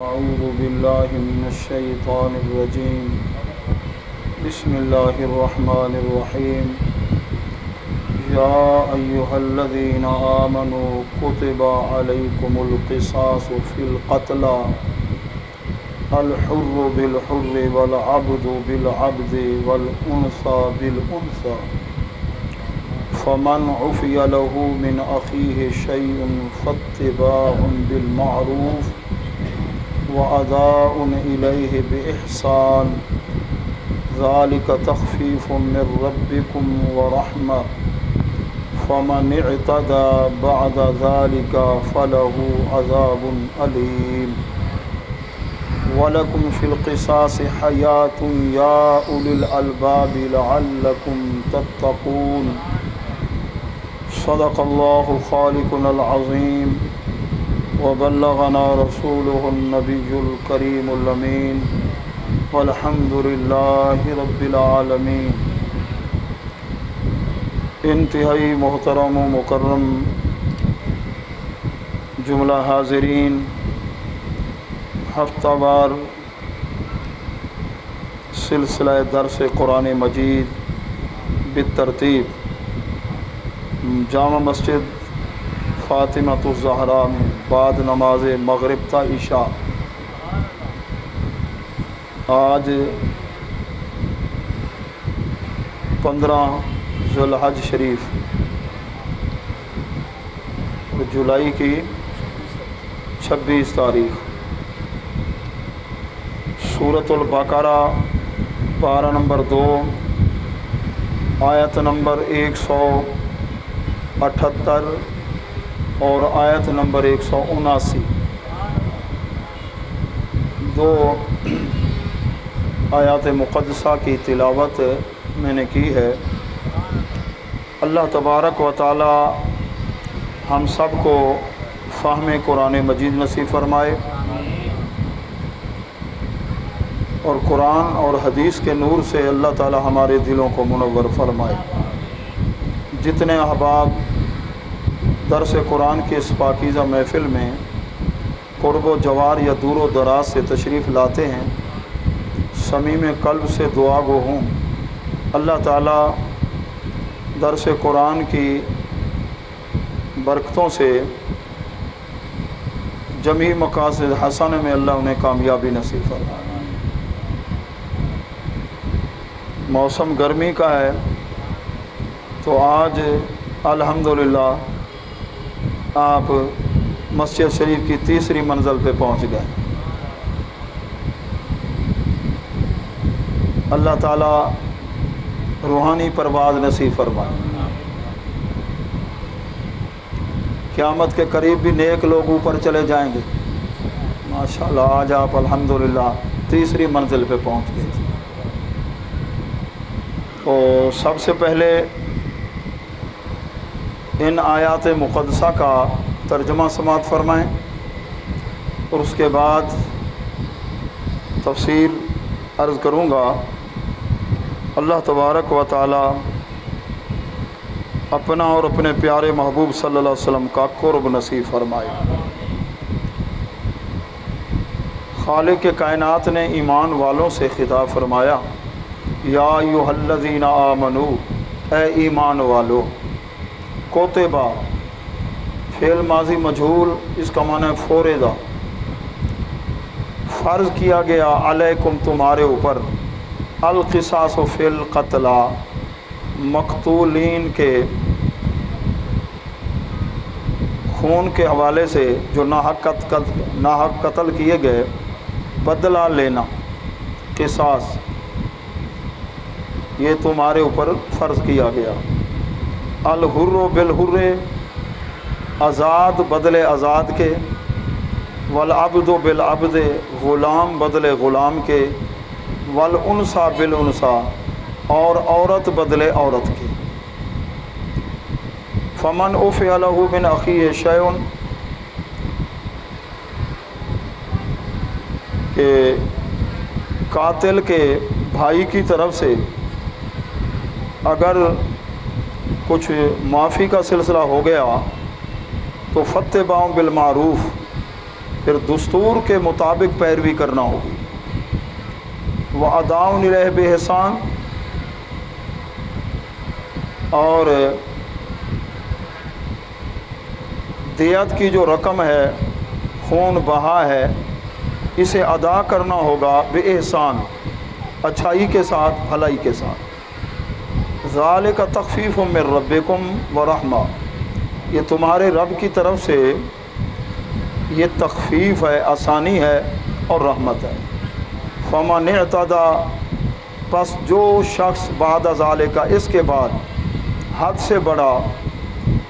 أعوذ بالله من الشيطان الرجيم. بسم الله الرحمن الرحيم. يا أيها الذين آمنوا كتب عليكم القصاص في القتلى الحر بالحر والعبد بالعبد والأنثى بالأنثى فمن عفي له من أخيه شيء فاتباع بالمعروف وأداء إليه بإحسان ذلك تخفيف من ربكم ورحمة فمن اعتدى بعد ذلك فله عذاب أليم. ولكم في القصاص حياة يا أولي الألباب لعلكم تتقون. صدق الله خالقنا العظيم وبلغنا رسوله النبي الكريم الأمين والحمد لله رب العالمين. انتہائی محترم و مکرم جملہ حاضرین، ہفتہ وار سلسلہ درس قرآن مجید بالترتیب جامع مسجد فاطمۃ الزہرا میں بعد نماز مغرب تا عشاء آج 15 ذو الحج شریف جولائی کی 26 تاریخ، سورۃ البقرہ پارہ نمبر 2 آیت نمبر 178 اور آیت نمبر 179 دو آیات مقدسہ کی تلاوت میں نے کی ہے۔ اللہ تبارک و تعالی ہم سب کو فہم قرآن مجید نصیب فرمائے اور قرآن اور حدیث کے نور سے اللہ تعالی ہمارے دلوں کو منور فرمائے۔ جتنے احباب درس قرآن کی اس پاکیزہ محفل میں قرب و جوار یا دور و دراز سے تشریف لاتے ہیں، صمیم قلب سے دعا گو ہوں اللہ تعالیٰ درس قرآن کی برکتوں سے جمیع مقاصد حسن میں اللہ انہیں کامیابی نصیب فرمائے۔ موسم گرمی کا ہے تو آج الحمدللہ آپ مسجد شریف کی تیسری منزل پہ پہنچ گئے۔ اللہ تعالیٰ روحانی پرواز نصیب فرمائے۔ قیامت کے قریب بھی نیک لوگ اوپر چلے جائیں گے۔ ماشاءاللہ آج آپ الحمدللہ تیسری منزل پہ پہنچ گئے۔ تو سب سے پہلے ان آیات مقدسہ کا ترجمہ سماعت فرمائیں اور اس کے بعد تفسیر عرض کروں گا۔ اللہ تبارک و تعالی اپنا اور اپنے پیارے محبوب صلی اللہ علیہ وسلم کا قرب نصیب فرمائے۔ خالق کائنات نے ایمان والوں سے خطاب فرمایا، یا ایھا الذین آمنو، اے ایمان والو۔ کوتبہ فعل ماضی مجہول، اس کا معنی ہے فوردہ، فرض کیا گیا، علیکم تمہارے اوپر، القصاص فی القتلی، مقتولین کے خون کے حوالے سے جو ناحق قتل کیے گئے بدلہ لینا، قصاص یہ تمہارے اوپر فرض کیا گیا۔ الحر بالحر، آزاد بدلے آزاد کے، والعبد بالعبد، غلام بدلے غلام کے، والانثی بالانثی، اور عورت بدلے عورت کے۔ فمن عفی لہ من اخیہ شیء، کہ قاتل کے بھائی کی طرف سے اگر کچھ معافی کا سلسلہ ہو گیا تو فاتباع بالمعروف، پھر دستور کے مطابق پیروی کرنا ہوگی۔ وَأَدَاءٌ إِلَيْهِ بِإِحْسَانٍ، اور دیت کی جو رقم ہے، خون بہا ہے، اسے ادا کرنا ہوگا بِإِحْسَان، اچھائی کے ساتھ، بھلائی کے ساتھ۔ ذَلِكَ تَخْفِيفٌ مِّن رَبِّكُمْ وَرَحْمَةٌ، یہ تمہارے رب کی طرف سے یہ تخفیف ہے، آسانی ہے اور رحمت ہے۔ فَمَنِ اعْتَدَىٰ، پس جو شخص بعد ذَلِكَ، اس کے بعد حد سے بڑھا،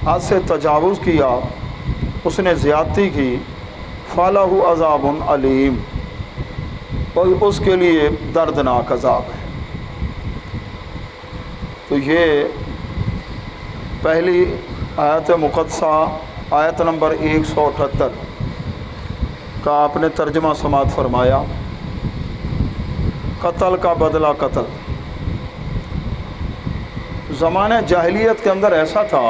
حد سے تجاوز کیا، اس نے زیادتی کی، فَلَهُ عَذَابٌ عَلِيمٌ، اور اس کے لیے دردناک عذاب ہے۔ تو یہ پہلی آیت مقدسہ، آیت نمبر 178 کا آپ نے ترجمہ سماعت فرمایا۔ قتل کا بدلہ قتل۔ زمانہ جاہلیت کے اندر ایسا تھا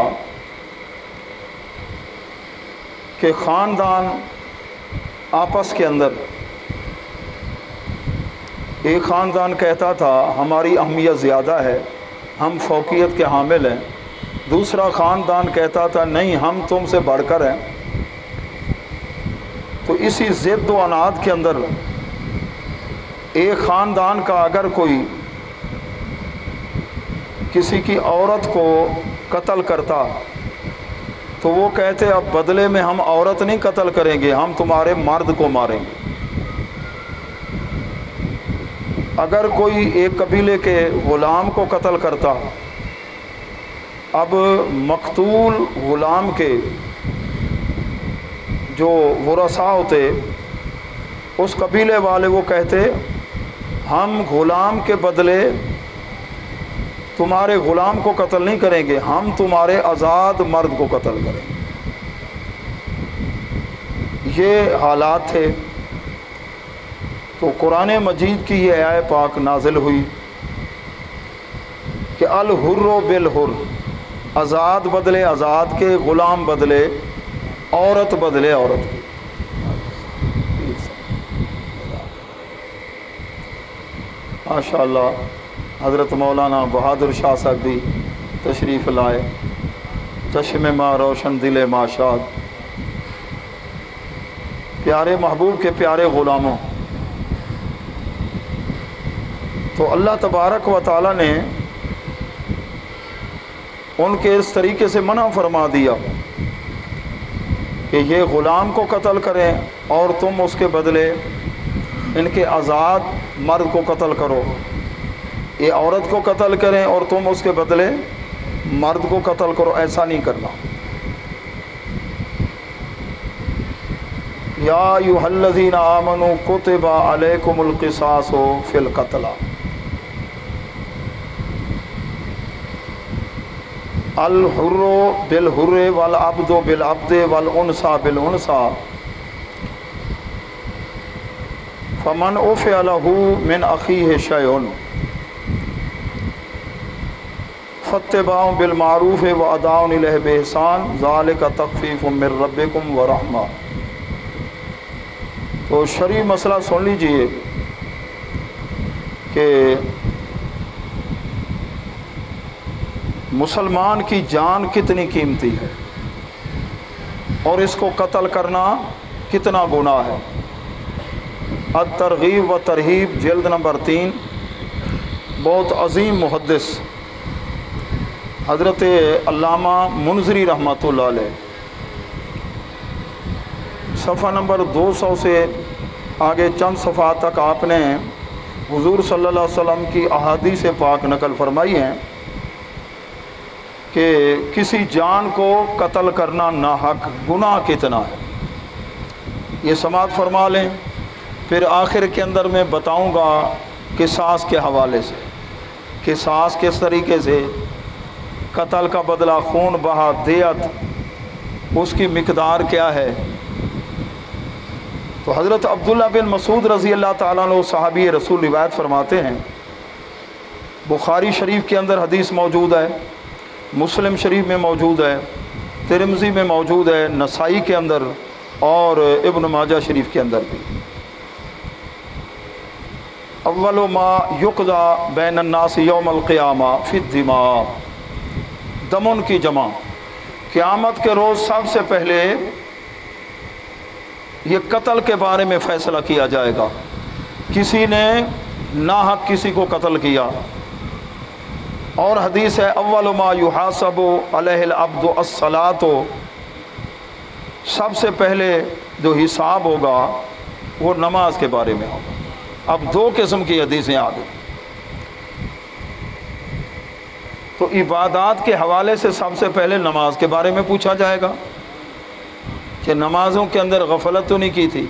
کہ خاندان آپس کے اندر، ایک خاندان کہتا تھا ہماری اہمیت زیادہ ہے، ہم فوقیت کے حامل ہیں، دوسرا خاندان کہتا تھا نہیں، ہم تم سے بڑھ کر ہیں۔ تو اسی ضد و عناد کے اندر ایک خاندان کا اگر کوئی کسی کی عورت کو قتل کرتا تو وہ کہتے اب بدلے میں ہم عورت نہیں قتل کریں گے، ہم تمہارے مرد کو ماریں گے۔ اگر کوئی ایک قبیلے کے غلام کو قتل کرتا، اب مقتول غلام کے جو ورثاء ہوتے، اس قبیلے والے وہ کہتے ہم غلام کے بدلے تمہارے غلام کو قتل نہیں کریں گے، ہم تمہارے آزاد مرد کو قتل کریں گے۔ یہ حالات تھے۔ تو قرآن مجید کی یہ آیت پاک نازل ہوئی کہ الحر بالحر، آزاد بدلے آزاد کے، غلام بدلے عورت بدلے عورت کے۔ ماشاء اللہ، حضرت مولانا بہادر شاہ صاحب بھی تشریف لائے، چشم ماں روشن دل ماں شاد۔ پیارے محبوب کے پیارے غلاموں، تو اللہ تبارک و تعالی نے ان کے اس طریقے سے منع فرما دیا کہ یہ غلام کو قتل کریں اور تم اس کے بدلے ان کے آزاد مرد کو قتل کرو، یہ عورت کو قتل کریں اور تم اس کے بدلے مرد کو قتل کرو، ایسا نہیں کرنا۔ یا ایھا الذین آمنوا کتب علیکم القصاص فی القتلی، الحر بالحر والعبد بالعبد والانثى بالانثى فمن عفی له من اخیہ شیء فاتباع بالمعروف واداء الیہ باحسان ذلک تخفیف من ربکم ورحمہ۔ تو شرعی مسئلہ سن لیجئے کہ مسلمان کی جان کتنی قیمتی ہے اور اس کو قتل کرنا کتنا گناہ ہے۔ الترغیب و ترہیب جلد نمبر 3، بہت عظیم محدث حضرت علامہ منذری رحمۃ اللہ علیہ، صفحہ نمبر 200 سے آگے چند صفحات تک آپ نے حضور صلی اللہ علیہ وسلم کی احادیث پاک نقل فرمائی ہیں کہ کسی جان کو قتل کرنا ناحق گناہ کتنا ہے، یہ سماعت فرما لیں۔ پھر آخر کے اندر میں بتاؤں گا قصاص کے حوالے سے، قصاص کس طریقے سے، قتل کا بدلہ، خون بہا، دیت، اس کی مقدار کیا ہے۔ تو حضرت عبداللہ بن مسعود رضی اللہ تعالیٰ عنہ صحابی رسول روایت فرماتے ہیں، بخاری شریف کے اندر حدیث موجود ہے، مسلم شریف میں موجود ہے، ترمذی میں موجود ہے، نسائی کے اندر اور ابن ماجہ شریف کے اندر بھی۔ اول ما یقضا بین الناس یوم القیامہ فی الدماء، دمن کی جمع، قیامت کے روز سب سے پہلے یہ قتل کے بارے میں فیصلہ کیا جائے گا۔ کسی نے ناحق کسی کو قتل کیا، اور حدیث ہے اول ما یحاسب علیہ العبد الصلاۃ، سب سے پہلے جو حساب ہوگا وہ نماز کے بارے میں ہوگا۔ اب دو قسم کی حدیثیں آ گئی، تو عبادات کے حوالے سے سب سے پہلے نماز کے بارے میں پوچھا جائے گا کہ نمازوں کے اندر غفلت تو نہیں کی تھی،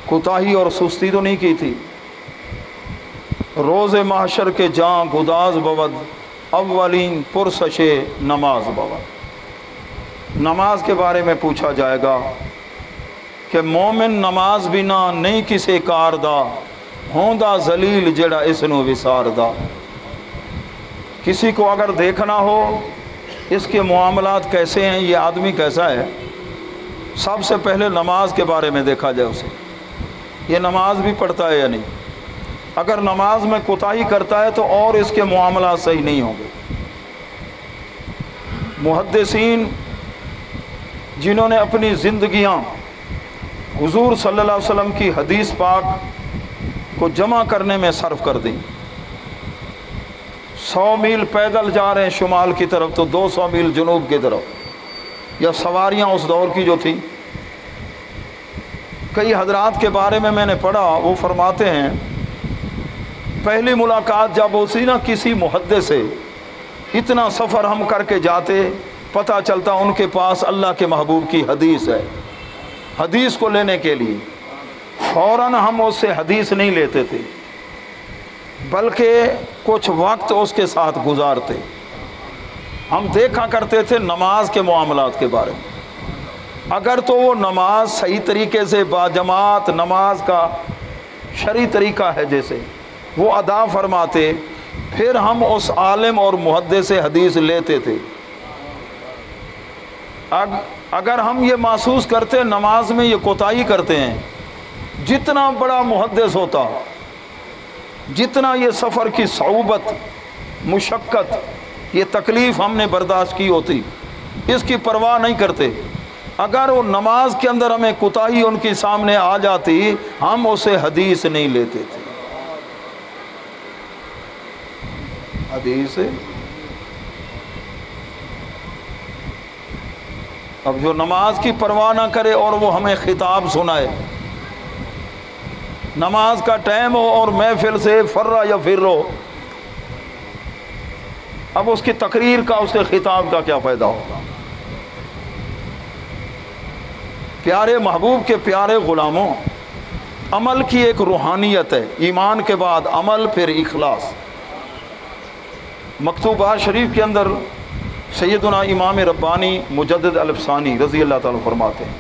کوتاہی اور سستی تو نہیں کی تھی۔ روز محشر کے جاں گداز بود، اولین پرسش نماز بود، نماز کے بارے میں پوچھا جائے گا کہ مومن نماز بنا نہیں کسے کار دا، ہوندا ذلیل جڑا اس نو وسار دا۔ کسی کو اگر دیکھنا ہو اس کے معاملات کیسے ہیں، یہ آدمی کیسا ہے، سب سے پہلے نماز کے بارے میں دیکھا جائے اسے، یہ نماز بھی پڑھتا ہے یا نہیں۔ اگر نماز میں کوتاہی کرتا ہے تو اور اس کے معاملات صحیح نہیں ہوں گے۔ محدثین جنہوں نے اپنی زندگیاں حضور صلی اللہ علیہ وسلم کی حدیث پاک کو جمع کرنے میں صرف کر دیں، 100 میل پیدل جا رہے ہیں شمال کی طرف تو 200 میل جنوب کی طرف، یا سواریاں اس دور کی جو تھی۔ کئی حضرات کے بارے میں نے پڑھا، وہ فرماتے ہیں پہلی ملاقات جب ہوتی نا کسی محدث سے، اتنا سفر ہم کر کے جاتے، پتہ چلتا ان کے پاس اللہ کے محبوب کی حدیث ہے، حدیث کو لینے کے لیے فوراً ہم اس سے حدیث نہیں لیتے تھے، بلکہ کچھ وقت اس کے ساتھ گزارتے۔ ہم دیکھا کرتے تھے نماز کے معاملات کے بارے میں، اگر تو وہ نماز صحیح طریقے سے باجماعت نماز کا شرعی طریقہ ہے جیسے وہ ادا فرماتے، پھر ہم اس عالم اور محدث سے حدیث لیتے تھے۔ اگر ہم یہ محسوس کرتے نماز میں یہ کوتاہی کرتے ہیں، جتنا بڑا محدث ہوتا، جتنا یہ سفر کی صعوبت، مشقت، یہ تکلیف ہم نے برداشت کی ہوتی، اس کی پرواہ نہیں کرتے، اگر وہ نماز کے اندر ہمیں کوتاہی ان کے سامنے آ جاتی، ہم اسے حدیث نہیں لیتے تھے۔ حدیث اب جو نماز کی پرواہ نہ کرے اور وہ ہمیں خطاب سنائے، نماز کا ٹائم ہو اور محفل سے فرّا یا فرو، اب اس کی تقریر کا، اس کے خطاب کا کیا فائدہ ہوگا؟ پیارے محبوب کے پیارے غلاموں، عمل کی ایک روحانیت ہے، ایمان کے بعد عمل، پھر اخلاص۔ مکتوبات شریف کے اندر سیدنا امام ربانی مجدد الفسانی رضی اللہ تعالیٰ فرماتے ہیں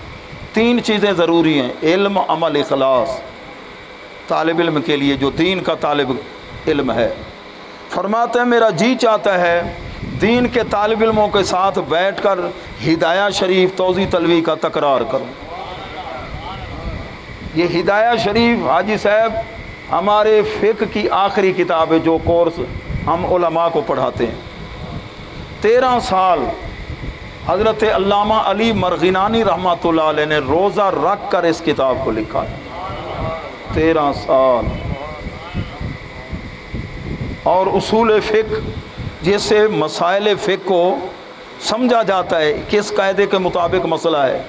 3 چیزیں ضروری ہیں، علم، عمل، اخلاص، طالب علم کے لیے جو دین کا طالب علم ہے۔ فرماتے ہیں میرا جی چاہتا ہے دین کے طالب علموں کے ساتھ بیٹھ کر ہدایہ شریف توضیح تلوی کا تکرار کروں۔ یہ ہدایہ شریف حاجی صاحب ہمارے فقہ کی آخری کتاب ہے، جو کورس ہم علماء کو پڑھاتے ہیں۔ 13 سال حضرت علامہ علی مرغینانی رحمۃ اللہ علیہ نے روزہ رکھ کر اس کتاب کو لکھا ہے، 13 سال۔ اور اصول فقہ جس سے مسائل فقہ کو سمجھا جاتا ہے، کس قاعدے کے مطابق مسئلہ ہے،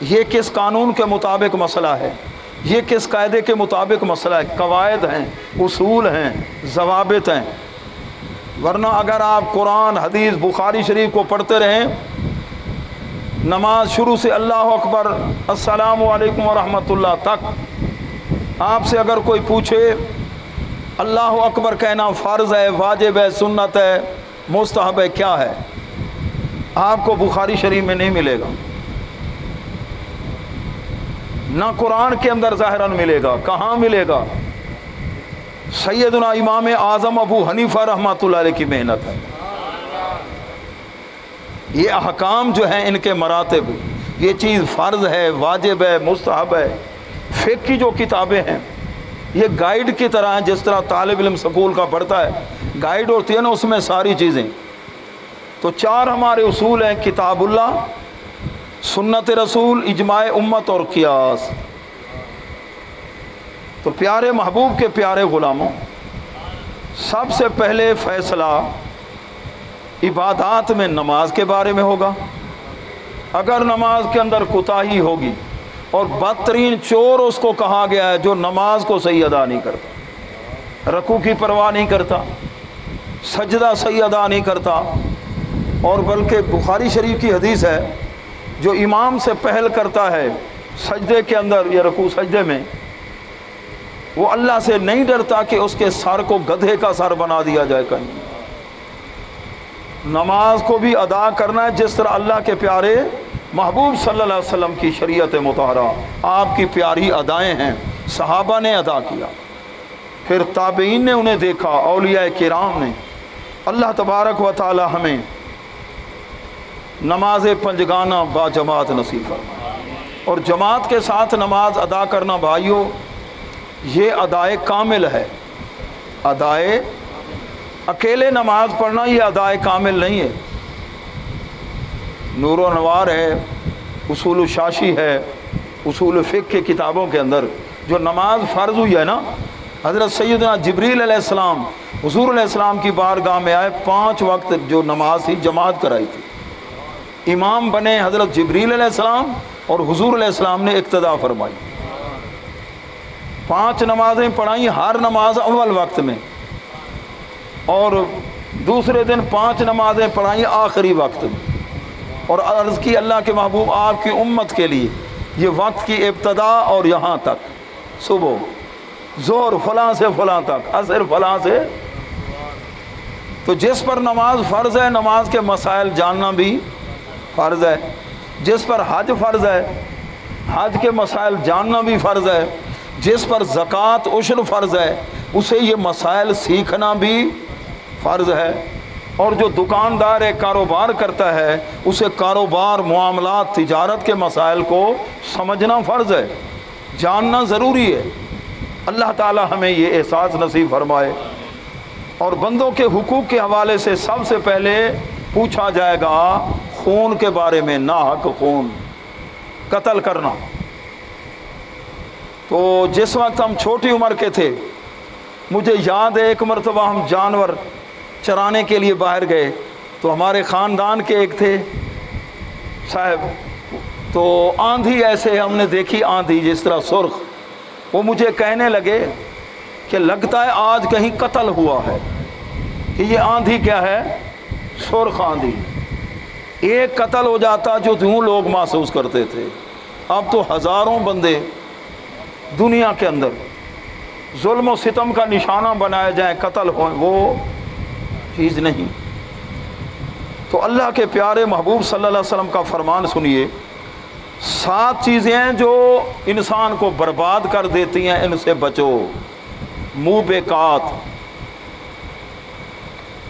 یہ کس قانون کے مطابق مسئلہ ہے، یہ کس قاعدے کے مطابق مسئلہ ہے، قواعد ہیں، اصول ہیں، ضوابط ہیں۔ ورنہ اگر آپ قرآن، حدیث، بخاری شریف کو پڑھتے رہیں، نماز شروع سے اللہ اکبر، السلام علیکم ورحمۃ اللہ تک، آپ سے اگر کوئی پوچھے اللہ اکبر کہنا فرض ہے، واجب ہے، سنت ہے، مستحب ہے، کیا ہے، آپ کو بخاری شریف میں نہیں ملے گا، نہ قرآن کے اندر ظاہراً ملے گا۔ کہاں ملے گا؟ سیدنا امام اعظم ابو حنیفہ رحمۃ اللہ علیہ کی محنت ہے۔ یہ احکام جو ہیں ان کے مراتب، یہ چیز فرض ہے، واجب ہے، مستحب ہے۔ فقہ کی جو کتابیں ہیں یہ گائیڈ کی طرح ہیں، جس طرح طالب علم سکول کا پڑھتا ہے گائیڈ ہوتی ہے نا، اس میں ساری چیزیں۔ تو چار ہمارے اصول ہیں: کتاب اللہ، سنت رسول، اجماع امت اور قیاس۔ تو پیارے محبوب کے پیارے غلاموں، سب سے پہلے فیصلہ عبادات میں نماز کے بارے میں ہوگا۔ اگر نماز کے اندر کوتاہی ہوگی، اور بدترین چور اس کو کہا گیا ہے جو نماز کو صحیح ادا نہیں کرتا، رکوع کی پرواہ نہیں کرتا، سجدہ صحیح ادا نہیں کرتا، اور بلکہ بخاری شریف کی حدیث ہے جو امام سے پہل کرتا ہے سجدے کے اندر یا رکوع سجدے میں، وہ اللہ سے نہیں ڈرتا کہ اس کے سر کو گدھے کا سر بنا دیا جائے کہیں۔ نماز کو بھی ادا کرنا ہے جس طرح اللہ کے پیارے محبوب صلی اللہ علیہ وسلم کی شریعت مطہرہ، آپ کی پیاری ادائیں ہیں، صحابہ نے ادا کیا، پھر تابعین نے انہیں دیکھا، اولیاء کرام نے۔ اللہ تبارک و تعالی ہمیں نماز پنجگانہ با جماعت نصیب فرمائے، اور جماعت کے ساتھ نماز ادا کرنا بھائیو یہ ادائے کامل ہے۔ ادائے اکیلے نماز پڑھنا یہ ادائے کامل نہیں ہے۔ نور و نوار ہے، اصول الشاشی ہے، اصول فقہ کی کتابوں کے اندر جو نماز فرض ہوئی ہے نا، حضرت سیدنا جبریل علیہ السلام حضور علیہ السلام کی بارگاہ میں آئے، 5 وقت جو نماز تھی جماعت کرائی تھی، امام بنے حضرت جبریل علیہ السلام، اور حضور علیہ السلام نے اقتدا فرمائی، 5 نمازیں پڑھائیں، ہر نماز اول وقت میں، اور دوسرے دن 5 نمازیں پڑھائیں آخری وقت میں، اور عرض کی اللہ کے محبوب آپ کی امت کے لیے یہ وقت کی ابتدا اور یہاں تک، صبح ظہر فلاں سے فلاں تک، عصر فلاں سے۔ تو جس پر نماز فرض ہے، نماز کے مسائل جاننا بھی فرض ہے۔ جس پر حج فرض ہے، حج کے مسائل جاننا بھی فرض ہے۔ جس پر زکوٰۃ عشر فرض ہے، اسے یہ مسائل سیکھنا بھی فرض ہے۔ اور جو دکاندار ایک کاروبار کرتا ہے، اسے کاروبار، معاملات، تجارت کے مسائل کو سمجھنا فرض ہے، جاننا ضروری ہے۔ اللہ تعالی ہمیں یہ احساس نصیب فرمائے۔ اور بندوں کے حقوق کے حوالے سے سب سے پہلے پوچھا جائے گا خون کے بارے میں، ناحق خون، قتل کرنا۔ تو جس وقت ہم چھوٹی عمر کے تھے، مجھے یاد ہے ایک مرتبہ ہم جانور چرانے کے لیے باہر گئے، تو ہمارے خاندان کے ایک تھے صاحب، تو آندھی ایسے ہم نے دیکھی، آندھی جس طرح سرخ، وہ مجھے کہنے لگے کہ لگتا ہے آج کہیں قتل ہوا ہے، کہ یہ آندھی کیا ہے؟ سرخ آندھی۔ ایک قتل ہو جاتا جو دوں لوگ محسوس کرتے تھے، اب تو ہزاروں بندے دنیا کے اندر ظلم و ستم کا نشانہ بنائے جائیں، قتل ہوئیں، وہ چیز نہیں۔ تو اللہ کے پیارے محبوب صلی اللہ علیہ وسلم کا فرمان سنیے، 7 چیزیں ہیں جو انسان کو برباد کر دیتی ہیں، ان سے بچو۔ موبقات،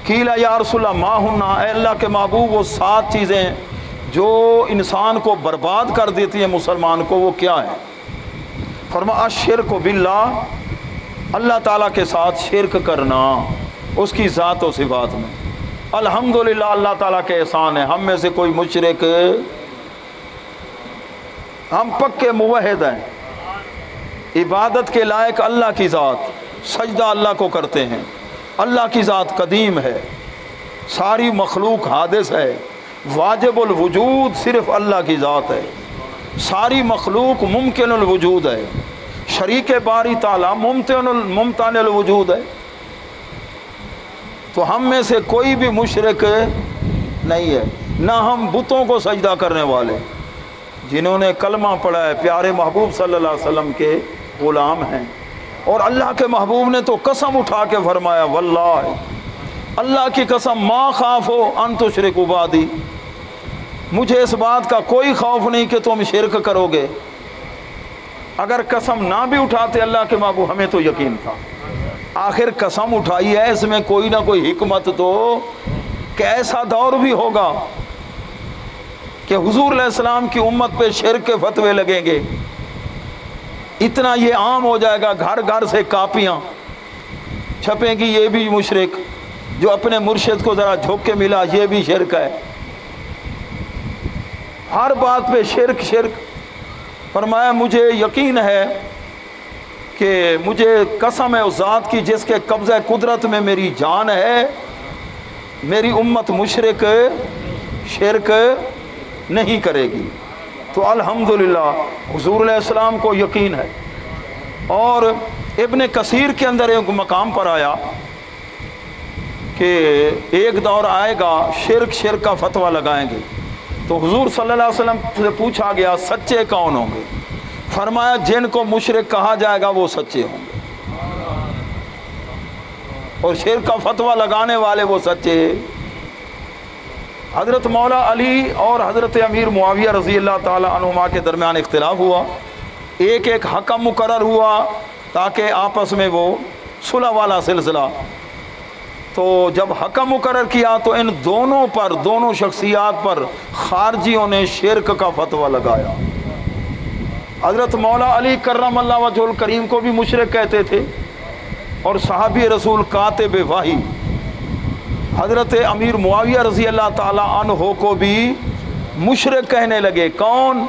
قیل یا رسول اللہ ما ہن، اے اللہ کے محبوب وہ 7 چیزیں جو انسان کو برباد کر دیتی ہیں مسلمان کو، وہ کیا ہیں؟ فرمایا الشرک باللہ، اللہ تعالیٰ کے ساتھ شرک کرنا اس کی ذات و صفات میں۔ الحمدللہ اللہ تعالیٰ کے احسان ہے، ہم میں سے کوئی مشرک، ہم پکے موحد ہیں، عبادت کے لائق اللہ کی ذات، سجدہ اللہ کو کرتے ہیں۔ اللہ کی ذات قدیم ہے، ساری مخلوق حادث ہے، واجب الوجود صرف اللہ کی ذات ہے، ساری مخلوق ممکن الوجود ہے، شریک باری تعالیٰ ممتن الوجود ہے۔ تو ہم میں سے کوئی بھی مشرک نہیں ہے، نہ ہم بتوں کو سجدہ کرنے والے، جنہوں نے کلمہ پڑھا ہے، پیارے محبوب صلی اللہ علیہ وسلم کے غلام ہیں۔ اور اللہ کے محبوب نے تو قسم اٹھا کے فرمایا، واللہ، اللہ کی قسم، ما خافو ان تشرکوا بعدی، مجھے اس بات کا کوئی خوف نہیں کہ تم شرک کرو گے۔ اگر قسم نہ بھی اٹھاتے اللہ کے محبوب، ہمیں تو یقین تھا، آخر قسم اٹھائی ہے، اس میں کوئی نہ کوئی حکمت تو، کہ ایسا دور بھی ہوگا کہ حضور علیہ السلام کی امت پہ شرک کے فتوے لگیں گے، اتنا یہ عام ہو جائے گا، گھر گھر سے کاپیاں چھپیں گی، یہ بھی مشرک، جو اپنے مرشد کو ذرا جھوک کے ملا یہ بھی شرک ہے، ہر بات پہ شرک شرک۔ فرمایا مجھے یقین ہے کہ مجھے قسم ہے اس ذات کی جس کے قبضہ قدرت میں میری جان ہے، میری امت مشرک شرک نہیں کرے گی۔ تو الحمدللہ حضور علیہ السلام کو یقین ہے۔ اور ابن کثیر کے اندر ایک مقام پر آیا کہ ایک دور آئے گا شرک کا فتویٰ لگائیں گے، تو حضور صلی اللہ علیہ وسلم سے پوچھا گیا سچے کون ہوں گے؟ فرمایا جن کو مشرک کہا جائے گا وہ سچے ہوں گے، اور شرک کا فتویٰ لگانے والے وہ سچے۔ حضرت مولا علی اور حضرت امیر معاویہ رضی اللہ تعالی عنہما کے درمیان اختلاف ہوا، ایک حکم مقرر ہوا تاکہ آپس میں وہ صلح والا سلسلہ، تو جب حکم مقرر کیا تو ان دونوں پر، دونوں شخصیات پر خارجیوں نے شرک کا فتویٰ لگایا۔ حضرت مولا علی کرم اللہ وجہ الکریم کو بھی مشرک کہتے تھے، اور صحابی رسول کاتب وحی حضرت امیر معاویہ رضی اللہ تعالی عنہ کو بھی مشرک کہنے لگے۔ کون؟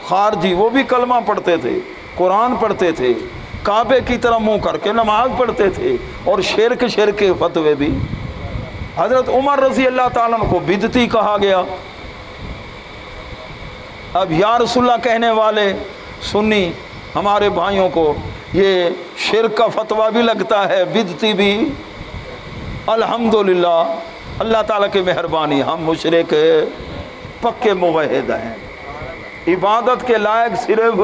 خارجی، وہ بھی کلمہ پڑھتے تھے، قرآن پڑھتے تھے، کعبے کی طرح منہ کر کے نماز پڑھتے تھے، اور شرک کے فتوے بھی۔ حضرت عمر رضی اللہ تعالیٰ عنہ کو بدعتی کہا گیا۔ اب یا رسول اللہ کہنے والے سنی ہمارے بھائیوں کو یہ شرک کا فتویٰ بھی لگتا ہے، بدعتی بھی۔ الحمدللہ اللہ تعالیٰ کی مہربانی، ہم مشرک پکے موحد ہیں، عبادت کے لائق صرف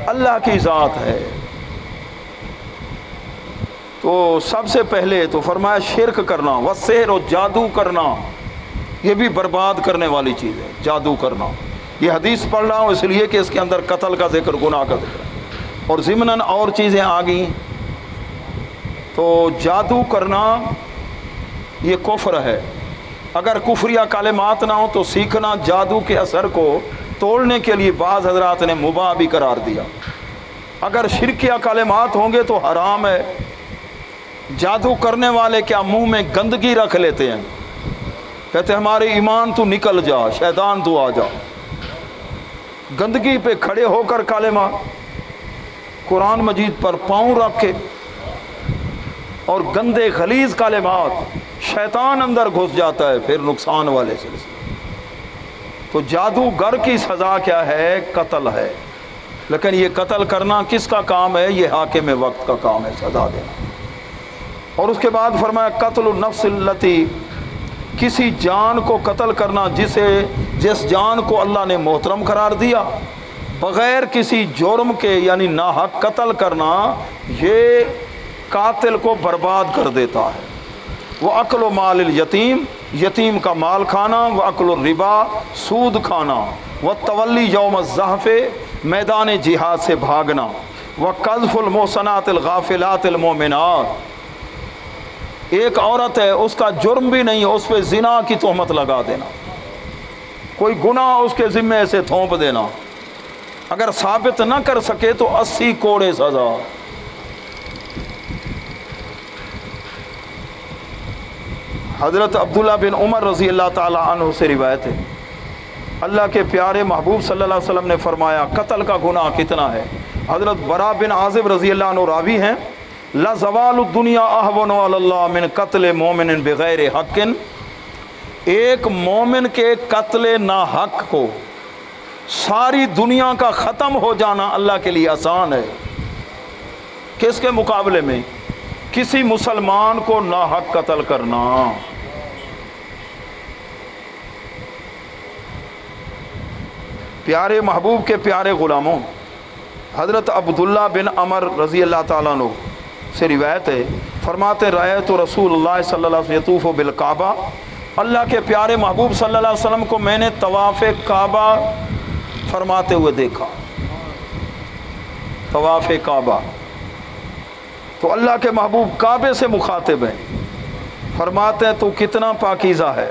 اللہ کی ذات ہے۔ تو سب سے پہلے تو فرمایا شرک کرنا، والسحر، اور جادو کرنا، یہ بھی برباد کرنے والی چیز ہے، جادو کرنا۔ یہ حدیث پڑھ رہا ہوں اس لیے کہ اس کے اندر قتل کا ذکر، گناہ کا ذکر، اور ضمناً اور چیزیں آ گئیں۔ تو جادو کرنا یہ کفر ہے، اگر کفریہ کلمات نہ ہو تو سیکھنا جادو کے اثر کو توڑنے کے لیے بعض حضرات نے مباح بھی قرار دیا۔ اگر شرکیہ کلمات ہوں گے تو حرام ہے۔ جادو کرنے والے کیا منہ میں گندگی رکھ لیتے ہیں، کہتے ہیں ہمارے ایمان تو نکل جا، شیطان تو آ جا، گندگی پہ کھڑے ہو کر کلمہ، قرآن مجید پر پاؤں رکھ کے، اور گندے غلیظ کلمات، شیطان اندر گھس جاتا ہے پھر نقصان والے سلسلے۔ تو جادوگر کی سزا کیا ہے؟ قتل ہے۔ لیکن یہ قتل کرنا کس کا کام ہے؟ یہ حاکم وقت کا کام ہے، سزا دینا۔ اور اس کے بعد فرمایا قتل النفس التی، کسی جان کو قتل کرنا جس جان کو اللہ نے محترم قرار دیا، بغیر کسی جرم کے، یعنی ناحق قتل کرنا یہ قاتل کو برباد کر دیتا ہے۔ وہ اکل و مال الیتیم، یتیم کا مال کھانا، وہ اکل الربا، سود کھانا، وہ تولی یوم الزحف، میدان جہاد سے بھاگنا، وہ قذف المحصنات الغافلات المؤمنات، ایک عورت ہے اس کا جرم بھی نہیں، اس پہ زنا کی تہمت لگا دینا، کوئی گناہ اس کے ذمے سے تھوپ دینا، اگر ثابت نہ کر سکے تو 80 کوڑے سزا۔ حضرت عبداللہ بن عمر رضی اللہ تعالی عنہ سے روایت ہے، اللہ کے پیارے محبوب صلی اللہ علیہ وسلم نے فرمایا قتل کا گناہ کتنا ہے۔ حضرت برا بن عازب رضی اللہ عنہ راوی ہیں، لزوال الدنیا اہون علی اللہ من قتل مومن بغیر حق، ایک مومن کے قتل ناحق کو ساری دنیا کا ختم ہو جانا اللہ کے لیے آسان ہے۔ کس کے مقابلے میں؟ کسی مسلمان کو ناحق قتل کرنا۔ پیارے محبوب کے پیارے غلاموں، حضرت عبداللہ بن عمر رضی اللہ تعالیٰ عنہ سے روایت ہے، فرماتے رأیت رسول اللہ صلی اللہ علیہ وسلم یطوف بالکعبہ، اللہ کے پیارے محبوب صلی اللہ علیہ وسلم کو میں نے طواف کعبہ فرماتے ہوئے دیکھا۔ طواف کعبہ، تو اللہ کے محبوب کعبے سے مخاطب ہیں، فرماتے ہیں تو کتنا پاکیزہ ہے،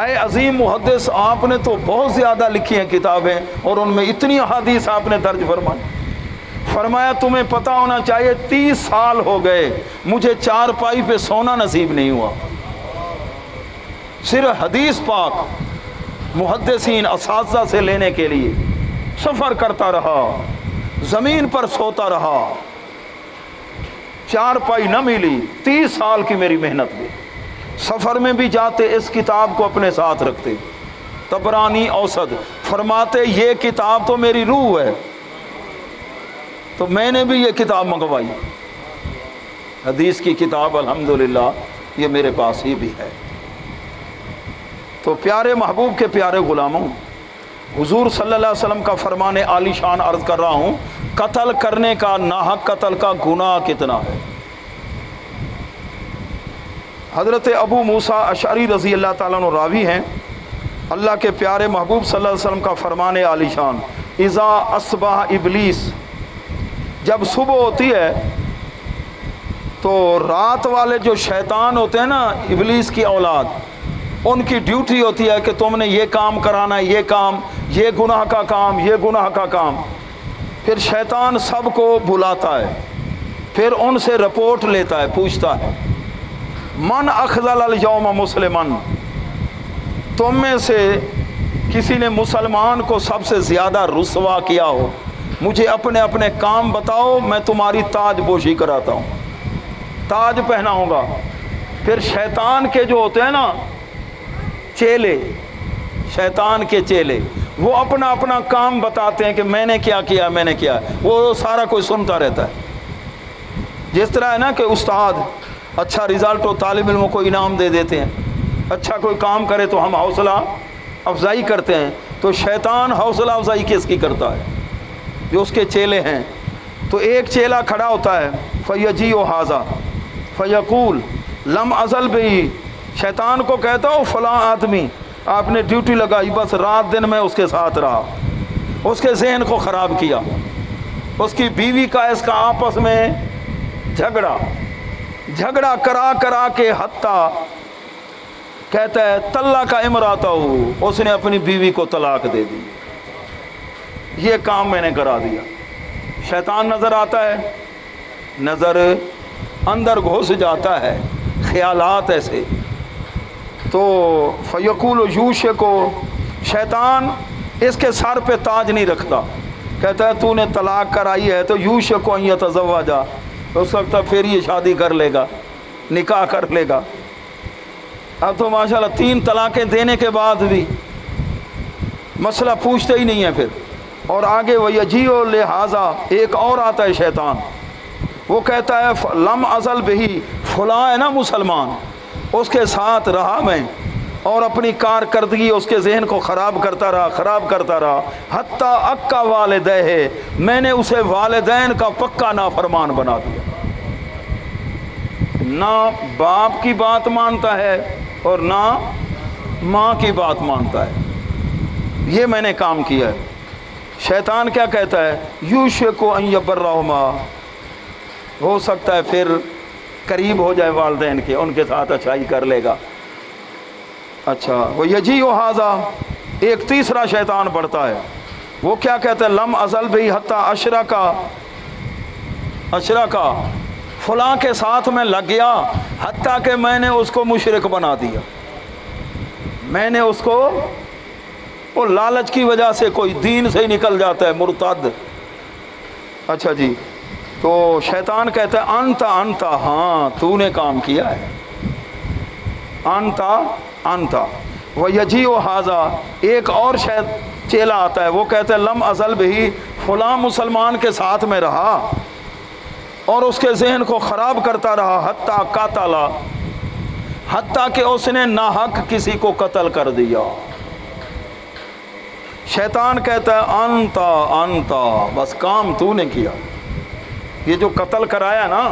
اے عظیم محدث، آپ نے تو بہت زیادہ لکھی ہیں کتابیں اور ان میں اتنی احادیث آپ نے درج فرمائی۔ فرمایا تمہیں پتہ ہونا چاہیے 30 سال ہو گئے مجھے چارپائی پہ سونا نصیب نہیں ہوا، صرف حدیث پاک محدثین اساتذہ سے لینے کے لیے سفر کرتا رہا، زمین پر سوتا رہا، چارپائی نہ ملی، 30 سال کی میری محنت بھی۔ سفر میں بھی جاتے اس کتاب کو اپنے ساتھ رکھتے، طبرانی اوسط، فرماتے یہ کتاب تو میری روح ہے، تو میں نے بھی یہ کتاب منگوائی، حدیث کی کتاب الحمدللہ یہ میرے پاس ہی بھی ہے۔ تو پیارے محبوب کے پیارے غلاموں، حضور صلی اللہ علیہ وسلم کا فرمان عالی شان عرض کر رہا ہوں، قتل کرنے کا، ناحق قتل کا گناہ کتنا ہے۔ حضرت ابو موسیٰ اشعری رضی اللہ تعالیٰ عنہ راوی ہیں، اللہ کے پیارے محبوب صلی اللہ علیہ وسلم کا فرمان عالی شان، اذا اصبح ابلیس، جب صبح ہوتی ہے تو رات والے جو شیطان ہوتے ہیں نا، ابلیس کی اولاد، ان کی ڈیوٹی ہوتی ہے کہ تم نے یہ کام کرانا ہے، یہ کام، یہ گناہ کا کام، یہ گناہ کا کام۔ پھر شیطان سب کو بلاتا ہے، پھر ان سے رپورٹ لیتا ہے، پوچھتا ہے من اخذل الیوم مسلمن، تم میں سے کسی نے مسلمان کو سب سے زیادہ رسوا کیا ہو، مجھے اپنے اپنے کام بتاؤ، میں تمہاری تاج پوشی کراتا ہوں، تاج پہناؤں گا۔ پھر شیطان کے جو ہوتے ہیں نا چیلے، شیطان کے چیلے، وہ اپنا اپنا کام بتاتے ہیں کہ میں نے کیا کیا، میں نے کیا، وہ سارا کوئی سنتا رہتا ہے۔ جس طرح ہے نا کہ استاد اچھا رزلٹ ہو، طالب علموں کو انعام دے دیتے ہیں، اچھا کوئی کام کرے تو ہم حوصلہ افزائی کرتے ہیں، تو شیطان حوصلہ افزائی کس کی کرتا ہے؟ جو اس کے چیلے ہیں۔ تو ایک چیلا کھڑا ہوتا ہے، فیجیء ھذا فیقول لم ازل بہی، شیطان کو کہتا ہو فلاں آدمی آپ نے ڈیوٹی لگائی، بس رات دن میں اس کے ساتھ رہا، اس کے ذہن کو خراب کیا، اس کی بیوی کا اس کا آپس میں جھگڑا کرا کے حتیٰ کہتا ہے طلّا کا امراتہ، اس نے اپنی بیوی کو طلاق دے دی، یہ کام میں نے کرا دیا۔ شیطان نظر آتا ہے، نظر اندر گھس جاتا ہے، خیالات ایسے، تو فیقول یوشے کو، شیطان اس کے سر پہ تاج نہیں رکھتا، کہتا ہے تو نے طلاق کرائی ہے تو یوشے کو ان یتزوجا، اس وقت پھر یہ شادی کر لے گا، نکاح کر لے گا۔ اب تو ماشاءاللہ 3 طلاقیں دینے کے بعد بھی مسئلہ پوچھتے ہی نہیں ہے پھر۔ اور آگے وَيَجِيءُ لِهَذَا، ایک اور آتا ہے شیطان، وہ کہتا ہے لم ازل بہی، فلاں ہے نا مسلمان، اس کے ساتھ رہا میں اور اپنی کارکردگی اس کے ذہن کو خراب کرتا رہا، حتیٰ اکا والدیہ، میں نے اسے والدین کا پکا نافرمان بنا دیا، نہ باپ کی بات مانتا ہے اور نہ ماں کی بات مانتا ہے، یہ میں نے کام کیا ہے۔ شیطان کیا کہتا ہے؟ یوشک ان یبرہما، ہو سکتا ہے پھر قریب ہو جائے والدین کے، ان کے ساتھ اچھائی کر لے گا۔ اچھا وَيَجِيءُ ھذا، ایک تیسرا شیطان بڑھتا ہے، وہ کیا کہتا ہے؟ لم ازل بہی حتیٰ اشرکا، فلاں کے ساتھ میں لگ گیا حتیٰ کہ میں نے اس کو مشرک بنا دیا، میں نے اس کو، وہ لالچ کی وجہ سے کوئی دین سے ہی نکل جاتا ہے، مرتد۔ اچھا جی، تو شیطان کہتا ہے انت، ہاں تو نے کام کیا ہے، انت۔ وَيَجِيءُ ھذا، ایک اور چیلا آتا ہے، وہ کہتا ہے لم ازل بہی، فلاں مسلمان کے ساتھ میں رہا اور اس کے ذہن کو خراب کرتا رہا، حتیٰ قاتل، حتیٰ کہ اس نے ناحق کسی کو قتل کر دیا۔ شیطان کہتا ہے انت، بس کام تو نے کیا، یہ جو قتل کرایا نا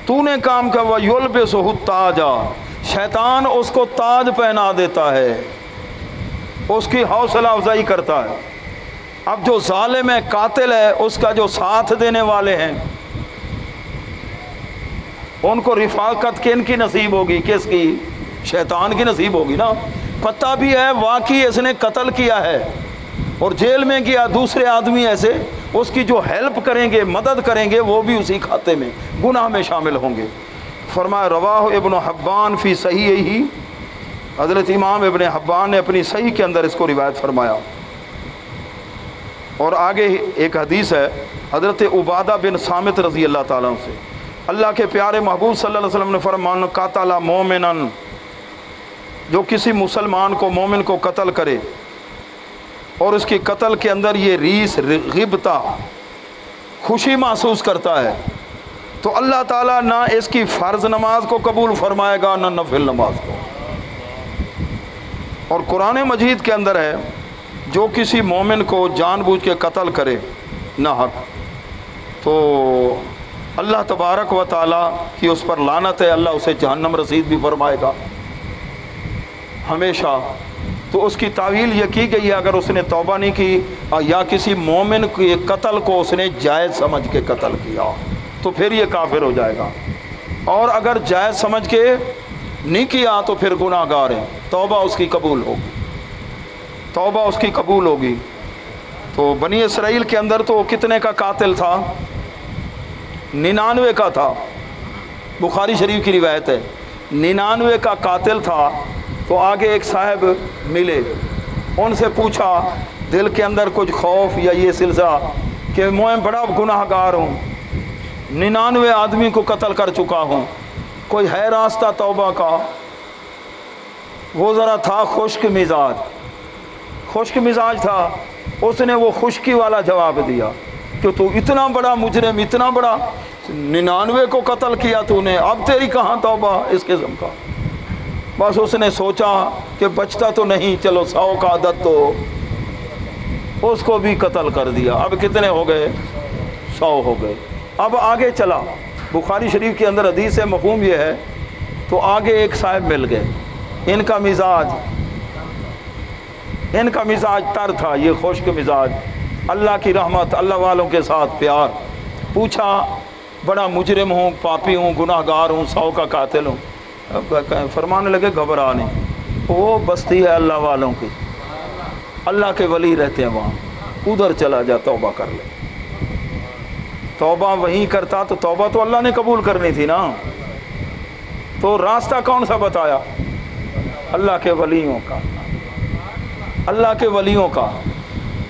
تو نے کام کیا۔ وَيُلْبِسُهُ التَّاجَ، شیطان اس کو تاج پہنا دیتا ہے، اس کی حوصلہ افزائی کرتا ہے۔ اب جو ظالم ہے، قاتل ہے، اس کا جو ساتھ دینے والے ہیں ان کو رفاقت کن کی نصیب ہوگی؟ کس کی؟ شیطان کی نصیب ہوگی نا۔ پتہ بھی ہے واقعی اس نے قتل کیا ہے اور جیل میں گیا، دوسرے آدمی ایسے اس کی جو ہیلپ کریں گے، مدد کریں گے، وہ بھی اسی کھاتے میں گناہ میں شامل ہوں گے۔ فرمایا رواہ ابن حبان فی صحیحہ، حضرت امام ابن حبان نے اپنی صحیح کے اندر اس کو روایت فرمایا۔ اور آگے ایک حدیث ہے حضرت عبادہ بن صامت رضی اللہ تعالیٰ عنہ سے، اللہ کے پیارے محبوب صلی اللہ علیہ وسلم نے فرمایا قاتل مومنا، جو کسی مسلمان کو، مومن کو قتل کرے اور اس کی قتل کے اندر یہ ریس غبطہ خوشی محسوس کرتا ہے، تو اللہ تعالیٰ نہ اس کی فرض نماز کو قبول فرمائے گا، نہ نفل نماز کو۔ اور قرآن مجید کے اندر ہے جو کسی مومن کو جان بوجھ کے قتل کرے نہ حق، تو اللہ تبارک و تعالیٰ کی اس پر لعنت ہے، اللہ اسے جہنم رسید بھی فرمائے گا ہمیشہ۔ تو اس کی تعویل یہ کی گئی ہے اگر اس نے توبہ نہیں کی یا کسی مومن کے قتل کو اس نے جائز سمجھ کے قتل کیا تو پھر یہ کافر ہو جائے گا، اور اگر جائز سمجھ کے نہیں کیا تو پھر گناہ گار ہے، توبہ اس کی قبول ہوگی، توبہ اس کی قبول ہوگی۔ تو بنی اسرائیل کے اندر تو کتنے کا قاتل تھا؟ 99 کا تھا، بخاری شریف کی روایت ہے 99 کا قاتل تھا۔ تو آگے ایک صاحب ملے، ان سے پوچھا دل کے اندر کچھ خوف یا یہ سلسلہ کہ میں بڑا گناہ گار ہوں، 99 آدمی کو قتل کر چکا ہوں، کوئی ہے راستہ توبہ کا؟ وہ ذرا تھا خشک مزاج تھا، اس نے وہ خشکی والا جواب دیا کہ تو اتنا بڑا مجرم، اتنا بڑا 99 کو قتل کیا تو نے، اب تیری کہاں توبہ؟ اس قسم کا۔ بس اس نے سوچا کہ بچتا تو نہیں، چلو 100 کا عدد تو اس کو بھی قتل کر دیا، اب کتنے ہو گئے؟ 100 ہو گئے۔ اب آگے چلا، بخاری شریف کے اندر حدیث مفہوم یہ ہے، تو آگے ایک صاحب مل گئے، ان کا مزاج تر تھا، یہ خشک مزاج، اللہ کی رحمت، اللہ والوں کے ساتھ پیار۔ پوچھا بڑا مجرم ہوں، پاپی ہوں، گناہ گار ہوں، 100 کا قاتل ہوں۔ فرمانے لگے گھبرا نہیں، وہ بستی ہے اللہ والوں کی، اللہ کے ولی رہتے ہیں وہاں، ادھر چلا جا، توبہ کر لے۔ توبہ وہیں کرتا تو توبہ تو اللہ نے قبول کرنی تھی نا، تو راستہ کون سا بتایا؟ اللہ کے ولیوں کا، اللہ کے ولیوں کا۔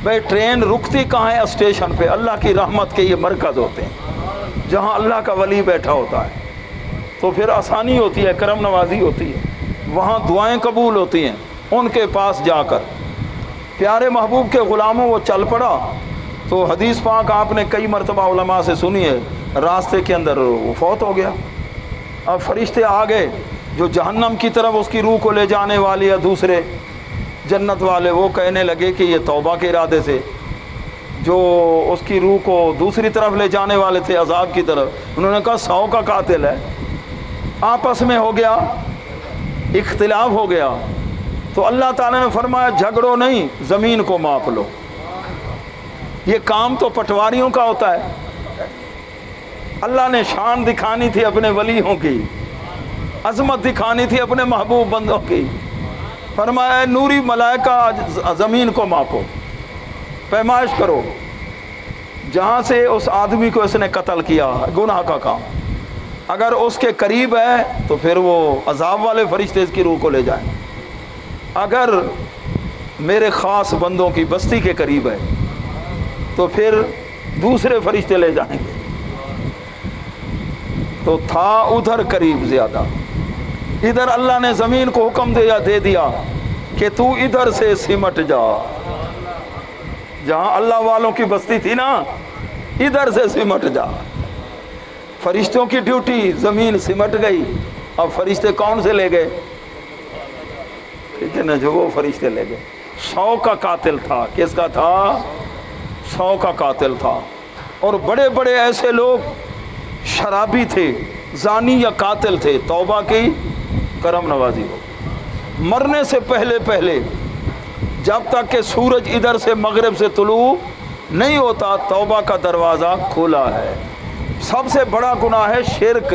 بھائی ٹرین رکتی کہاں ہے؟ اسٹیشن پہ۔ اللہ کی رحمت کے یہ مرکز ہوتے ہیں جہاں اللہ کا ولی بیٹھا ہوتا ہے، تو پھر آسانی ہوتی ہے، کرم نوازی ہوتی ہے، وہاں دعائیں قبول ہوتی ہیں۔ ان کے پاس جا کر پیارے محبوب کے غلاموں وہ چل پڑا، تو حدیث پاک آپ نے کئی مرتبہ علماء سے سنی ہے، راستے کے اندر وہ فوت ہو گیا۔ اب فرشتے آ گئے جو جہنم کی طرف اس کی روح کو لے جانے والے یا دوسرے جنت والے، وہ کہنے لگے کہ یہ توبہ کے ارادے سے، جو اس کی روح کو دوسری طرف لے جانے والے تھے عذاب کی طرف، انہوں نے کہا 100 کا قاتل ہے۔ آپس میں ہو گیا، اختلاف ہو گیا، تو اللہ تعالیٰ نے فرمایا جھگڑو نہیں، زمین کو ماپ لو۔ یہ کام تو پٹواریوں کا ہوتا ہے، اللہ نے شان دکھانی تھی اپنے ولیوں کی، عظمت دکھانی تھی اپنے محبوب بندوں کی۔ فرمایا نوری ملائکہ زمین کو ماپو، پیمائش کرو، جہاں سے اس آدمی کو اس نے قتل کیا، گناہ کا کام، اگر اس کے قریب ہے تو پھر وہ عذاب والے فرشتے اس کی روح کو لے جائیں، اگر میرے خاص بندوں کی بستی کے قریب ہے تو پھر دوسرے فرشتے لے جائیں گے۔ تو تھا ادھر قریب زیادہ، ادھر اللہ نے زمین کو حکم دے دیا کہ تو ادھر سے سمٹ جا، جہاں اللہ والوں کی بستی تھی نا، ادھر سے سمٹ جا۔ فرشتوں کی ڈیوٹی، زمین سمٹ گئی، اب فرشتے کون سے لے گئے؟ ٹھیک ہے نا، جو وہ فرشتے لے گئے۔ 100 کا قاتل تھا، کس کا تھا؟ 100 کا قاتل تھا۔ اور بڑے بڑے ایسے لوگ شرابی تھے، زانی یا قاتل تھے، توبہ کی کرم نوازی ہو، مرنے سے پہلے جب تک کہ سورج ادھر سے مغرب سے طلوع نہیں ہوتا، توبہ کا دروازہ کھلا ہے۔ سب سے بڑا گناہ ہے شرک،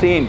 3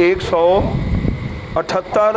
178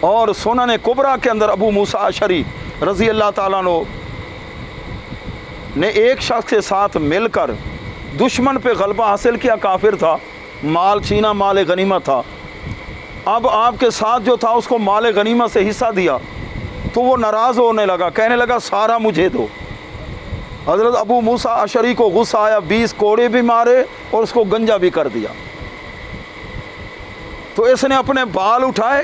اور سنن کبریٰ کے اندر ابو موسیٰ اشعری رضی اللہ تعالیٰ عنہ نے ایک شخص کے ساتھ مل کر دشمن پہ غلبہ حاصل کیا، کافر تھا، مال چھینا، مال غنیمت تھا۔ اب آپ کے ساتھ جو تھا اس کو مال غنیمت سے حصہ دیا تو وہ ناراض ہونے لگا، کہنے لگا سارا مجھے دو۔ حضرت ابو موسیٰ اشعری کو غصہ آیا، 20 کوڑے بھی مارے اور اس کو گنجا بھی کر دیا۔ تو اس نے اپنے بال اٹھائے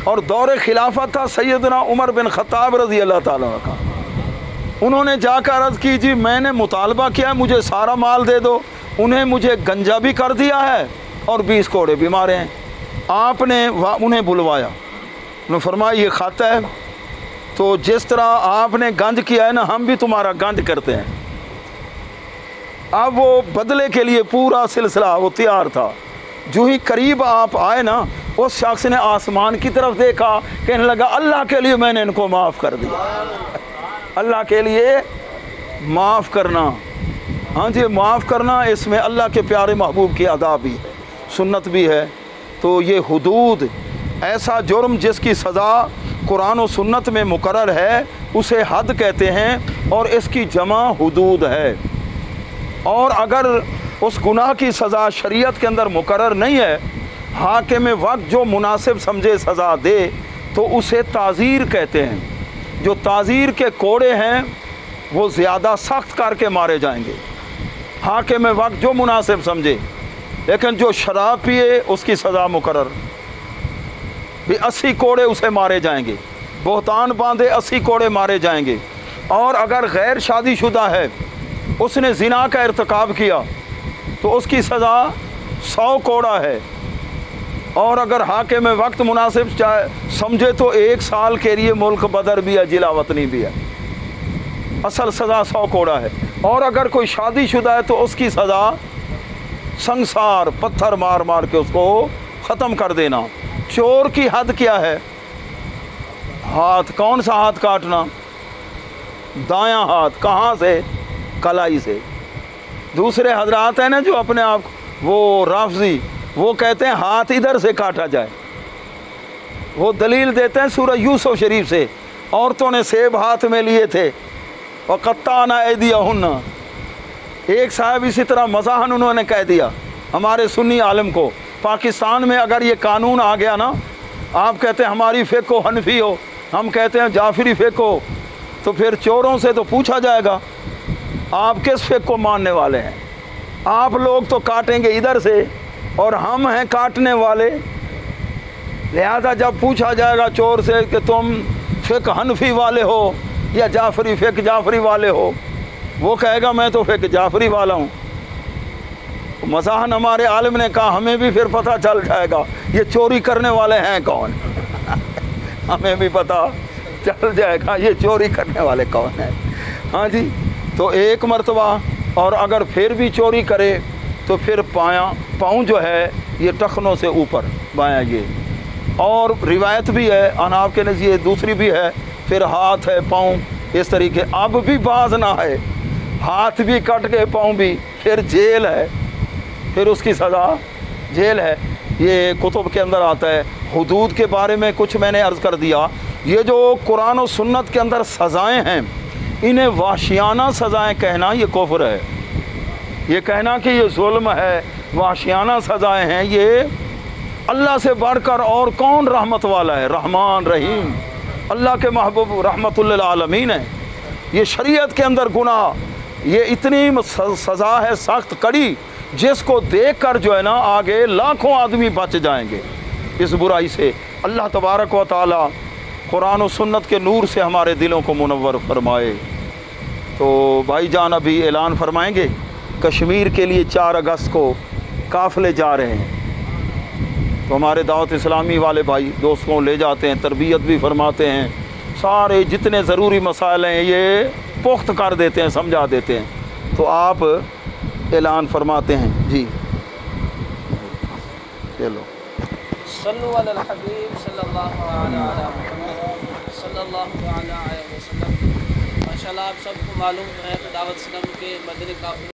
اور دور خلافت تھا سیدنا عمر بن خطاب رضی اللہ تعالیٰ عنہ کا، انہوں نے جا کر عرض کی جی میں نے مطالبہ کیا ہے مجھے سارا مال دے دو، انہیں مجھے گنجا بھی کر دیا ہے اور 20 کوڑے بھی مارے ہیں۔ آپ نے انہیں بلوایا، انہوں نے فرمایا یہ خط ہے، تو جس طرح آپ نے گنج کیا ہے نا ہم بھی تمہارا گنج کرتے ہیں۔ اب وہ بدلے کے لیے پورا سلسلہ وہ تیار تھا۔ جو ہی قریب آپ آئے نا اس شخص نے آسمان کی طرف دیکھا، کہنے لگا اللہ کے لیے میں نے ان کو معاف کر دیا، اللہ کے لیے معاف کرنا۔ ہاں جی، معاف کرنا اس میں اللہ کے پیارے محبوب کی ادا بھی ہے، سنت بھی ہے۔ تو یہ حدود، ایسا جرم جس کی سزا قرآن و سنت میں مقرر ہے اسے حد کہتے ہیں، اور اس کی جمع حدود ہے۔ اور اگر اس گناہ کی سزا شریعت کے اندر مقرر نہیں ہے، حاکم وقت جو مناسب سمجھے سزا دے تو اسے تعزیر کہتے ہیں۔ جو تعزیر کے کوڑے ہیں وہ زیادہ سخت کر کے مارے جائیں گے، حاکم وقت جو مناسب سمجھے۔ لیکن جو شراب پیے اس کی سزا مقرر بھی 80 کوڑے اسے مارے جائیں گے، بہتان باندھے 80 کوڑے مارے جائیں گے۔ اور اگر غیر شادی شدہ ہے، اس نے زنا کا ارتکاب کیا تو اس کی سزا 100 کوڑا ہے۔ اور اگر حاکم وقت مناسب سمجھے تو 1 سال کے لیے ملک بدر بھی ہے، جلا وطنی بھی ہے، اصل سزا 100 کوڑا ہے۔ اور اگر کوئی شادی شدہ ہے تو اس کی سزا سنگسار، پتھر مار مار کے اس کو ختم کر دینا۔ چور کی حد کیا ہے؟ ہاتھ، کون سا ہاتھ کاٹنا؟ دایاں ہاتھ، کہاں سے؟ کلائی سے۔ دوسرے حضرات ہیں نا جو اپنے آپ وہ رافضی، وہ کہتے ہیں ہاتھ ادھر سے کاٹا جائے، وہ دلیل دیتے ہیں سورہ یوسف شریف سے، عورتوں نے سیب ہاتھ میں لیے تھے وَقَطَّعْنَا أَيْدِيَهُنَّ۔ ایک صاحب اسی طرح مزاحن انہوں نے کہہ دیا ہمارے سنی عالم کو، پاکستان میں اگر یہ قانون آ گیا نا، آپ کہتے ہیں ہماری فقہ حنفی ہو، ہم کہتے ہیں جعفری فقہ ہو، تو پھر چوروں سے تو پوچھا جائے گا آپ کس فقہ کو ماننے والے ہیں؟ آپ لوگ تو کاٹیں گے ادھر سے اور ہم ہیں کاٹنے والے، لہذا جب پوچھا جائے گا چور سے کہ تم فقہ حنفی والے ہو یا جعفری فقہ جعفری والے ہو، وہ کہے گا میں تو فقہ جعفری والا ہوں۔ مزاحن ہمارے عالم نے کہا ہمیں بھی پھر پتہ چل جائے گا یہ چوری کرنے والے ہیں کون، ہمیں بھی پتہ چل جائے گا یہ چوری کرنے والے کون ہیں۔ ہاں جی، تو ایک مرتبہ، اور اگر پھر بھی چوری کرے تو پھر پاؤں جو ہے یہ ٹخنوں سے اوپر بایاں یہ، اور روایت بھی ہے اناب کے نزدیک دوسری بھی ہے، پھر ہاتھ ہے پاؤں اس طریقے۔ اب بھی باز نہ ہے، ہاتھ بھی کٹ کے پاؤں بھی، پھر جیل ہے، پھر اس کی سزا جیل ہے۔ یہ کتب کے اندر آتا ہے۔ حدود کے بارے میں کچھ میں نے عرض کر دیا۔ یہ جو قرآن و سنت کے اندر سزائیں ہیں، انہیں وحشیانہ سزائیں کہنا یہ کفر ہے۔ یہ کہنا کہ یہ ظلم ہے، وحشیانہ سزائیں ہیں، یہ اللہ سے بڑھ کر اور کون رحمت والا ہے؟ رحمان رحیم، اللہ کے محبوب رحمت للعالمین ہے۔ یہ شریعت کے اندر گناہ، یہ اتنی سزا ہے سخت کڑی، جس کو دیکھ کر جو ہے نا آگے لاکھوں آدمی بچ جائیں گے اس برائی سے۔ اللہ تبارک و تعالی قرآن و سنت کے نور سے ہمارے دلوں کو منور فرمائے۔ تو بھائی جان ابھی اعلان فرمائیں گے، کشمیر کے لیے 4 اگست کو قافلے جا رہے ہیں، تو ہمارے دعوت اسلامی والے بھائی دوستوں لے جاتے ہیں، تربیت بھی فرماتے ہیں، سارے جتنے ضروری مسائل ہیں یہ پخت کر دیتے ہیں، سمجھا دیتے ہیں۔ تو آپ اعلان فرماتے ہیں جی، چلو صلو علی الحبیب صلی اللہ علیہ محمد صلی اللہ علیہ وسلم۔ ماشاءاللہ آپ سب کو معلوم ہے کہ دعوت اسلام کے مدنی قافلے